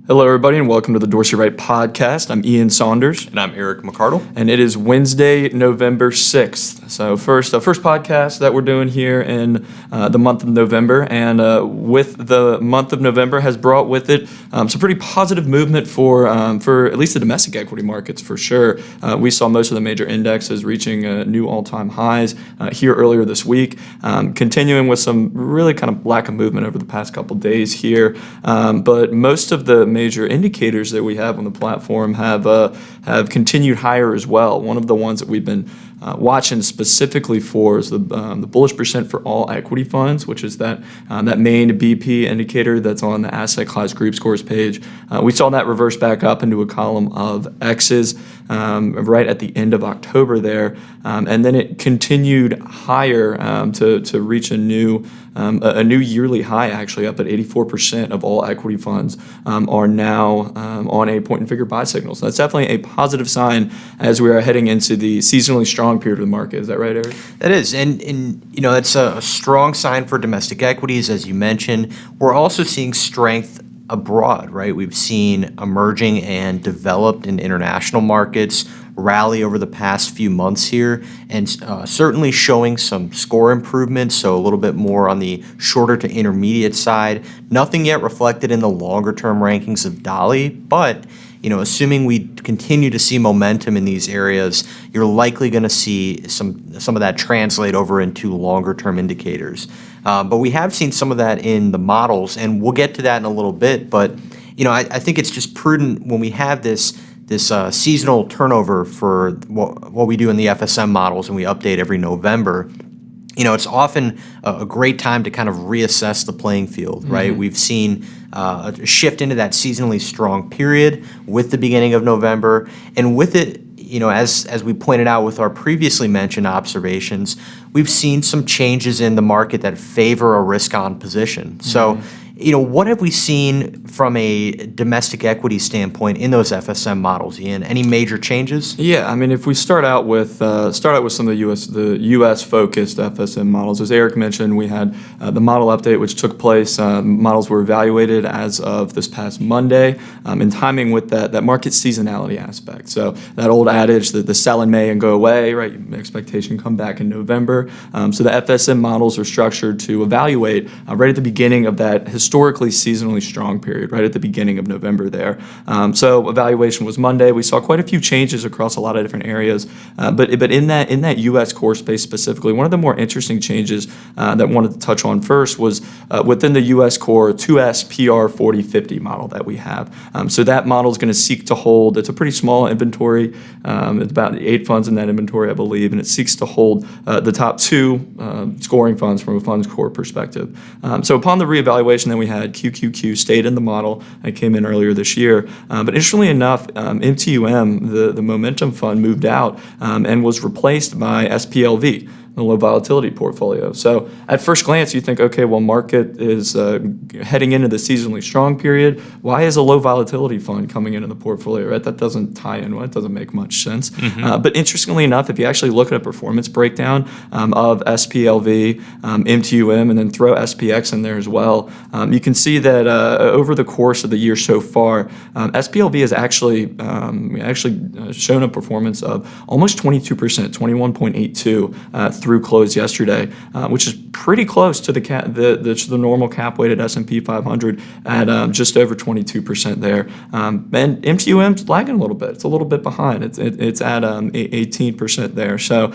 Hello, everybody, and welcome to the Dorsey Wright Podcast. I'm Ian Saunders. And I'm Eric McCardle. And it is Wednesday, November 6th. So first podcast that we're doing here in the month of November. And with the month of November has brought with it some pretty positive movement for at least the domestic equity markets, for sure. We saw most of the major indexes reaching new all-time highs here earlier this week, continuing with some really kind of lack of movement over the past couple days here. But most of the major indicators that we have on the platform have continued higher as well. One of the ones that we've been watching specifically for is the bullish percent for all equity funds, which is that main BP indicator that's on the asset class group scores page. We saw that reverse back up into a column of X's right at the end of October there, and then it continued higher to reach a new yearly high, actually up at 84% of all equity funds are now on a point and figure buy signal. So that's definitely a positive sign as we are heading into the seasonally strong period of the market. Is that right, Eric? That is, and you know, it's a strong sign for domestic equities, as you mentioned. We're also seeing strength abroad, right? We've seen emerging and developed and international markets rally over the past few months here, and certainly showing some score improvements, so a little bit more on the shorter to intermediate side. Nothing yet reflected in the longer term rankings of Dolly, but you know, assuming we continue to see momentum in these areas, you're likely going to see some of that translate over into longer term indicators. But we have seen some of that in the models, and we'll get to that in a little bit. But you know, I think it's just prudent when we have this seasonal turnover for what we do in the FSM models, and we update every November. You know, it's often a great time to kind of reassess the playing field, right? Mm-hmm. We've seen a shift into that seasonally strong period with the beginning of November, and with it, you know, as we pointed out with our previously mentioned observations, we've seen some changes in the market that favor a risk-on position. Mm-hmm. So, you know, what have we seen from a domestic equity standpoint in those FSM models, Ian? Any major changes? Yeah, I mean, if we start out with some of the U.S. focused FSM models, as Eric mentioned, we had the model update which took place. Models were evaluated as of this past Monday, in timing with that market seasonality aspect. So that old adage that the sell in May and go away, right? Expectation come back in November. So the FSM models are structured to evaluate right at the beginning of that historically seasonally strong period, right at the beginning of November there. So evaluation was Monday. We saw quite a few changes across a lot of different areas, but in that U.S. core space specifically, one of the more interesting changes that I wanted to touch on first was within the U.S. core 2S PR 4050 model that we have. So that model is going to seek to hold, it's a pretty small inventory, it's about 8 funds in that inventory, I believe, and it seeks to hold the top 2 scoring funds from a funds core perspective. So upon the reevaluation, then we had QQQ stayed in the model. It came in earlier this year. But interestingly enough, MTUM, the momentum fund, moved out and was replaced by SPLV, the low volatility portfolio. So at first glance, you think, okay, well, market is heading into the seasonally strong period. Why is a low volatility fund coming into the portfolio, right? That doesn't tie in. Well, it doesn't make much sense. Mm-hmm. But interestingly enough, if you actually look at a performance breakdown of SPLV, MTUM, and then throw SPX in there as well, you can see that over the course of the year so far, SPLV has actually shown a performance of almost 22%, 21.82 through close yesterday, which is pretty close to the normal cap-weighted S&P 500 at just over 22% there. And MTUM's lagging a little bit. It's a little bit behind. It's at 18% there. So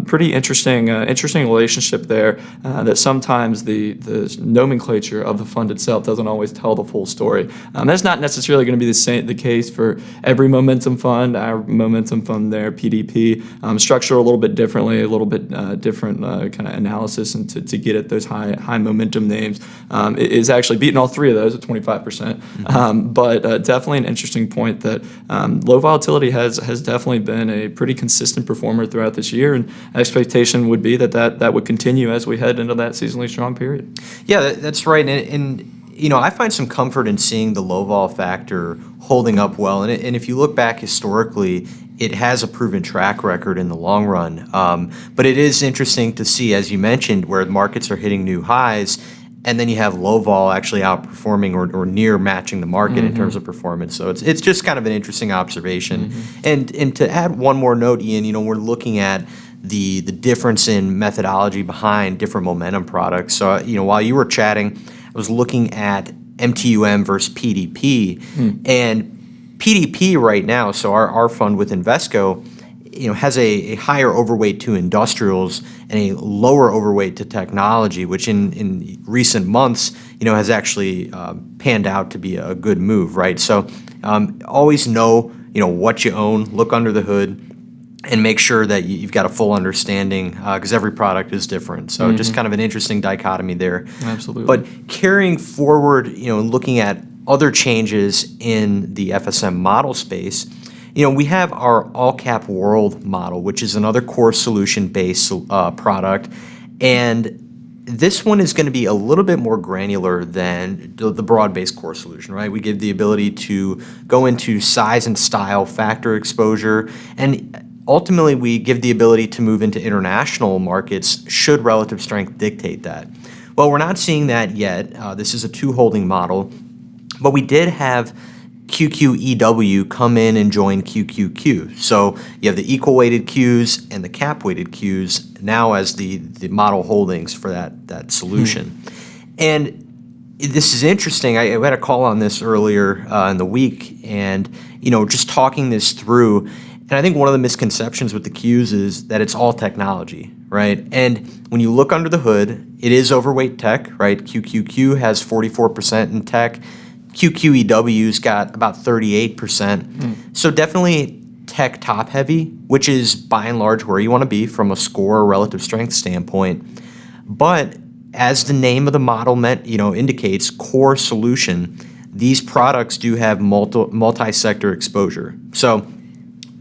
pretty interesting relationship there. That sometimes the nomenclature of the fund itself doesn't always tell the full story. That's not necessarily going to be the case for every momentum fund. Our momentum fund there, PDP, structured a little bit differently, a little bit different kind of analysis, and to get at those high momentum names is actually beating all 3 of those at 25%. Mm-hmm. But definitely an interesting point that low volatility has definitely been a pretty consistent performer throughout this year, and expectation would be that would continue as we head into that seasonally strong period. Yeah, that's right. And you know, I find some comfort in seeing the low vol factor holding up well. And if you look back historically, it has a proven track record in the long run. But it is interesting to see, as you mentioned, where the markets are hitting new highs, and then you have low vol actually outperforming or near matching the market in terms of performance. So it's just kind of an interesting observation. And to add one more note, Ian, we're looking at the difference in methodology behind different momentum products. So while you were chatting, I was looking at MTUM versus PDP, and PDP right now. So our fund with Invesco, has a higher overweight to industrials and a lower overweight to technology, which in recent months, has actually panned out to be a good move, right? So always know, what you own, look under the hood, and make sure that you've got a full understanding, because every product is different. So just kind of an interesting dichotomy there. Absolutely. But carrying forward, looking at other changes in the FSM model space, we have our all-cap world model, which is another core solution-based product. And this one is going to be a little bit more granular than the broad-based core solution, right? We give the ability to go into size and style factor exposure, and ultimately we give the ability to move into international markets should relative strength dictate that. Well, we're not seeing that yet. This is a two-holding model, but we did have QQEW come in and join QQQ. So you have the equal weighted Qs and the cap weighted Qs now as the model holdings for that solution. And this is interesting. I had a call on this earlier in the week, and just talking this through. And I think one of the misconceptions with the Qs is that it's all technology, right? And when you look under the hood, it is overweight tech, right? QQQ has 44% in tech. QQEW's got about 38%. So definitely tech top heavy, which is by and large where you want to be from a score or relative strength standpoint. But as the name of the model indicates, core solution, these products do have multi-sector exposure. So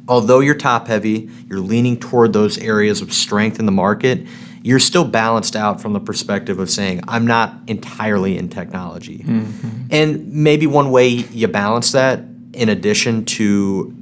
although you're top heavy, you're leaning toward those areas of strength in the market, you're still balanced out from the perspective of saying, I'm not entirely in technology. And maybe one way you balance that, in addition to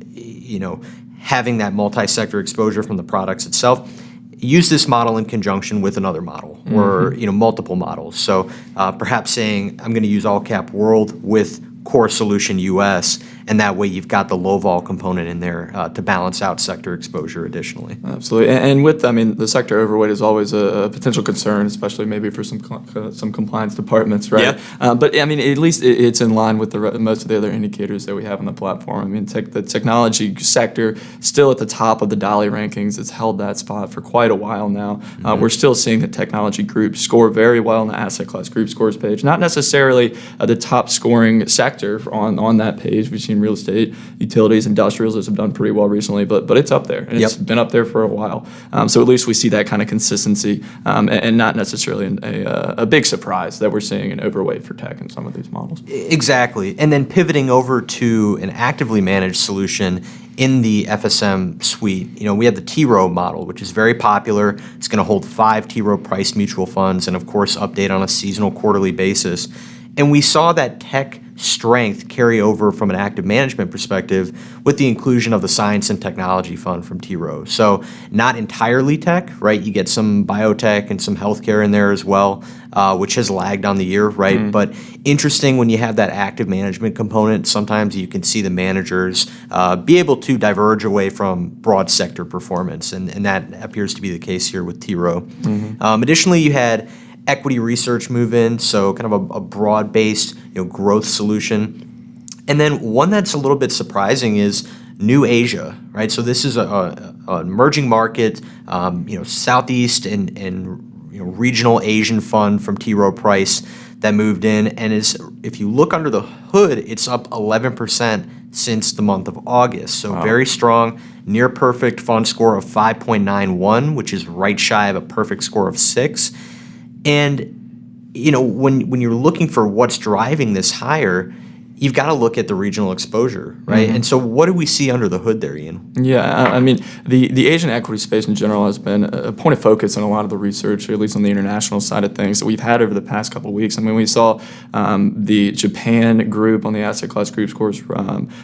having that multi-sector exposure from the products itself, use this model in conjunction with another model or multiple models. So perhaps saying, I'm going to use all cap world with core solution US, and that way you've got the low vol component in there to balance out sector exposure additionally. Absolutely, and with the sector overweight is always a potential concern, especially maybe for some compliance departments, right? Yeah. But at least it's in line with most of the other indicators that we have on the platform. The technology sector still at the top of the Dolly rankings. It's held that spot for quite a while now. We're still seeing the technology group score very well on the asset class group scores page. Not necessarily the top scoring sector on that page. We've seen real estate, utilities, industrials have done pretty well recently, but it's up there, and it's been up there for a while. So at least we see that kind of consistency, and not necessarily a big surprise that we're seeing an overweight for tech in some of these models. Exactly, and then pivoting over to an actively managed solution in the FSM suite, we have the T-Row model, which is very popular. It's going to hold 5 T-Row priced mutual funds and, of course, update on a seasonal quarterly basis. And we saw that tech strength carry over from an active management perspective with the inclusion of the Science and Technology Fund from T. Rowe. So not entirely tech, right? You get some biotech and some healthcare in there as well, which has lagged on the year, right? But interesting when you have that active management component, sometimes you can see the managers be able to diverge away from broad sector performance, and that appears to be the case here with T. Rowe. Additionally, you had equity research move in, so kind of a broad-based growth solution. And then one that's a little bit surprising is New Asia, right? So this is an emerging market, Southeast and regional Asian fund from T. Rowe Price that moved in, and if you look under the hood, it's up 11% since the month of August. So very strong, near perfect fund score of 5.91, which is right shy of a perfect score of 6. And when you're looking for what's driving this higher, you've got to look at the regional exposure, right? And so what do we see under the hood there, Ian? Yeah, I mean, the Asian equity space in general has been a point of focus in a lot of the research, or at least on the international side of things, that we've had over the past couple of weeks. I mean, we saw the Japan group on the asset class group scores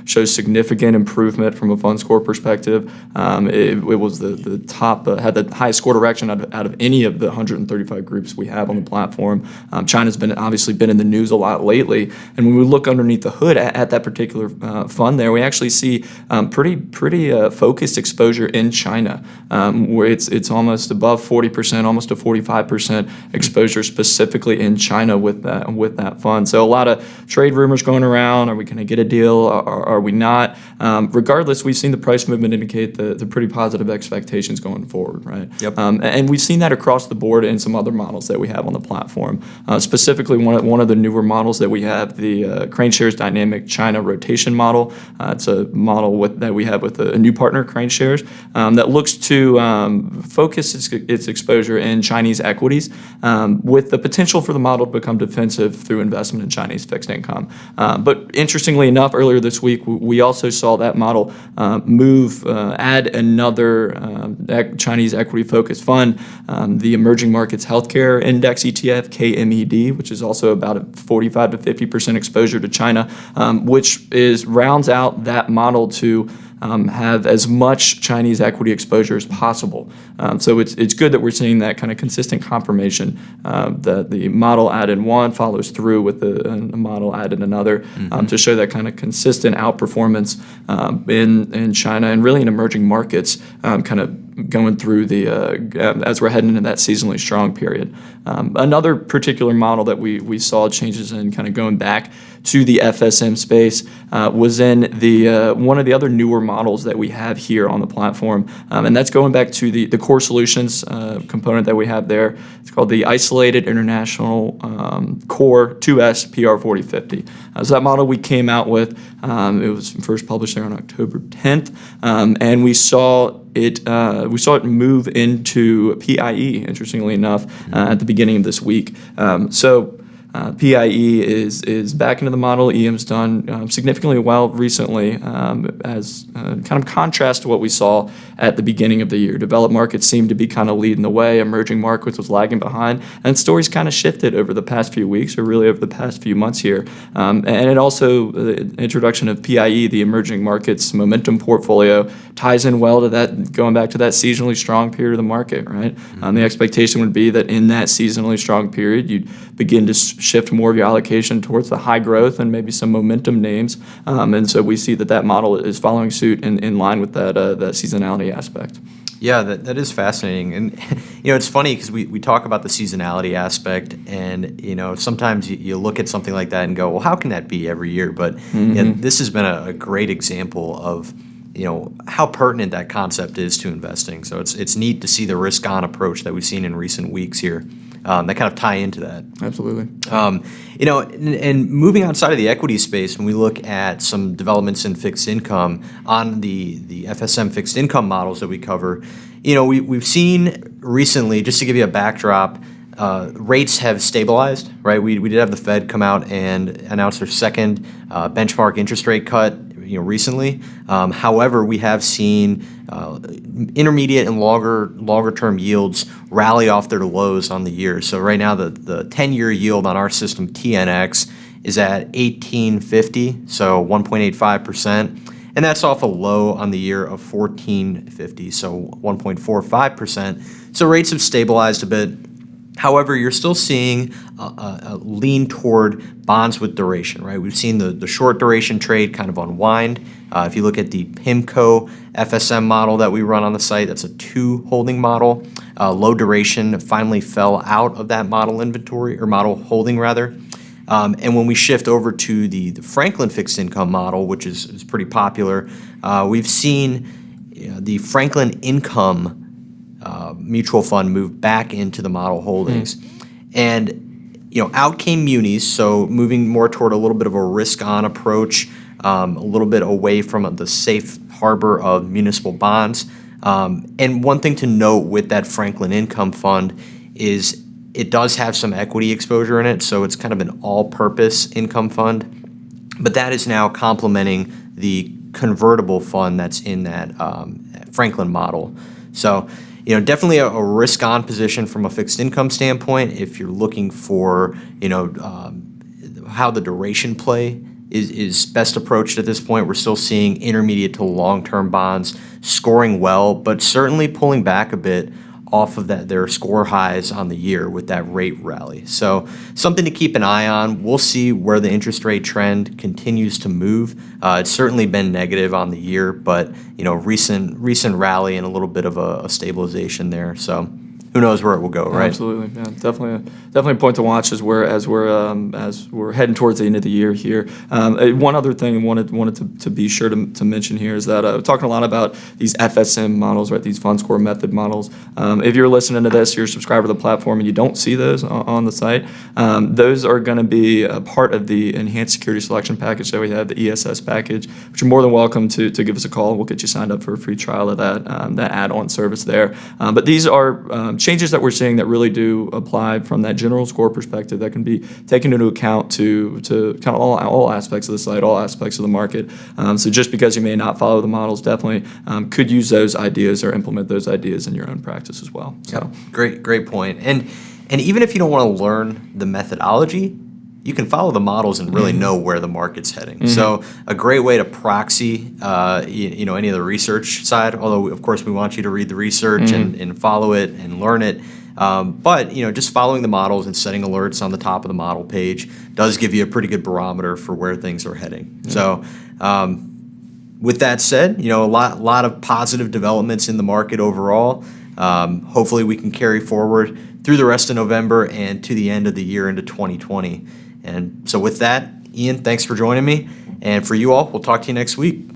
show significant improvement from a fund score perspective. It was the top, had the highest score direction out of any of the 135 groups we have on the platform. China's obviously been in the news a lot lately, and when we look underneath the hood at that particular fund there, we actually see pretty focused exposure in China, where it's almost above 40%, almost to 45% exposure specifically in China with that fund. So a lot of trade rumors going around. Are we going to get a deal? Are we not? Regardless, we've seen the price movement indicate the pretty positive expectations going forward, right? Yep. And we've seen that across the board in some other models that we have on the platform. Specifically, one of the newer models that we have, the Crane Shares Dynamic China Rotation Model. It's a model that we have with a new partner, Crane Shares, that looks to focus its exposure in Chinese equities with the potential for the model to become defensive through investment in Chinese fixed income. But interestingly enough, earlier this week, we also saw that model add another Chinese equity-focused fund, the Emerging Markets Healthcare Index ETF, KMED, which is also about a 45 to 50% exposure to China, which rounds out that model to have as much Chinese equity exposure as possible. So it's good that we're seeing that kind of consistent confirmation that the model added one follows through with the model added another to show that kind of consistent outperformance in China and really in emerging markets, kind of going through as we're heading into that seasonally strong period. Another particular model that we saw changes in, kind of going back to the FSM space, was in one of the other newer models that we have here on the platform, and that's going back to the core solutions component that we have there. It's called the Isolated International Core 2S PR4050. So that model we came out with, it was first published there on October 10th, and we saw it move into PIE, interestingly enough, at the beginning of this week. PIE is back into the model. EM's done significantly well recently, as kind of contrast to what we saw at the beginning of the year. Developed markets seem to be kind of leading the way. Emerging markets was lagging behind, and stories kind of shifted over the past few weeks, or really over the past few months here. And it also, the introduction of PIE, the Emerging Markets Momentum Portfolio, ties in well to that, going back to that seasonally strong period of the market, right? The expectation would be that in that seasonally strong period, you'd begin to shift more of your allocation towards the high growth and maybe some momentum names. And so we see that model is following suit in line with that seasonality aspect. Yeah, that is fascinating. And, it's funny because we talk about the seasonality aspect, and, sometimes you look at something like that and go, well, how can that be every year? But this has been a great example of, how pertinent that concept is to investing. So it's neat to see the risk-on approach that we've seen in recent weeks here. That kind of tie into that. Absolutely. And moving outside of the equity space, when we look at some developments in fixed income on the FSM fixed income models that we cover, we've seen recently, just to give you a backdrop, rates have stabilized, right? We did have the Fed come out and announce their second benchmark interest rate cut, recently. However, we have seen intermediate and longer term yields rally off their lows on the year. So right now, the 10-year yield on our system, TNX, is at 18.50, so 1.85%. And that's off a low on the year of 14.50, so 1.45%. So rates have stabilized a bit. However, you're still seeing a lean toward bonds with duration, right? We've seen the short duration trade kind of unwind. If you look at the PIMCO FSM model that we run on the site, that's a 2 holding model. Low duration finally fell out of that model inventory, or model holding rather. And when we shift over to the Franklin fixed income model, which is pretty popular, we've seen the Franklin income mutual fund move back into the model holdings. And, out came munis, so moving more toward a little bit of a risk-on approach, a little bit away from the safe harbor of municipal bonds. And one thing to note with that Franklin income fund is it does have some equity exposure in it, so it's kind of an all-purpose income fund. but that is now complementing the convertible fund that's in that Franklin model. So, definitely a risk-on position from a fixed income standpoint. If you're looking for, how the duration play is best approached at this point, we're still seeing intermediate to long-term bonds scoring well, but certainly pulling back a bit off of their score highs on the year with that rate rally. So something to keep an eye on. We'll see where the interest rate trend continues to move. It's certainly been negative on the year, but recent rally and a little bit of a stabilization there. So who knows where it will go, right? Absolutely, yeah, definitely a point to watch as we're heading towards the end of the year here. One other thing I wanted to be sure to mention here is that we're talking a lot about these FSM models, right? These fund score method models. If you're listening to this, you're a subscriber to the platform, and you don't see those on the site, those are going to be a part of the enhanced security selection package that we have, the ESS package, which you're more than welcome to give us a call. We'll get you signed up for a free trial of that add-on service there. But these are changes that we're seeing that really do apply from that general score perspective that can be taken into account to kind of all aspects of the site, all aspects of the market. So just because you may not follow the models, definitely could use those ideas or implement those ideas in your own practice as well. So Great point. And even if you don't want to learn the methodology, you can follow the models and really know where the market's heading. So a great way to proxy, any of the research side, although of course we want you to read the research and follow it and learn it. But just following the models and setting alerts on the top of the model page does give you a pretty good barometer for where things are heading. So with that said, a lot of positive developments in the market overall. Hopefully we can carry forward through the rest of November and to the end of the year into 2020. And so with that, Ian, thanks for joining me. And for you all, we'll talk to you next week.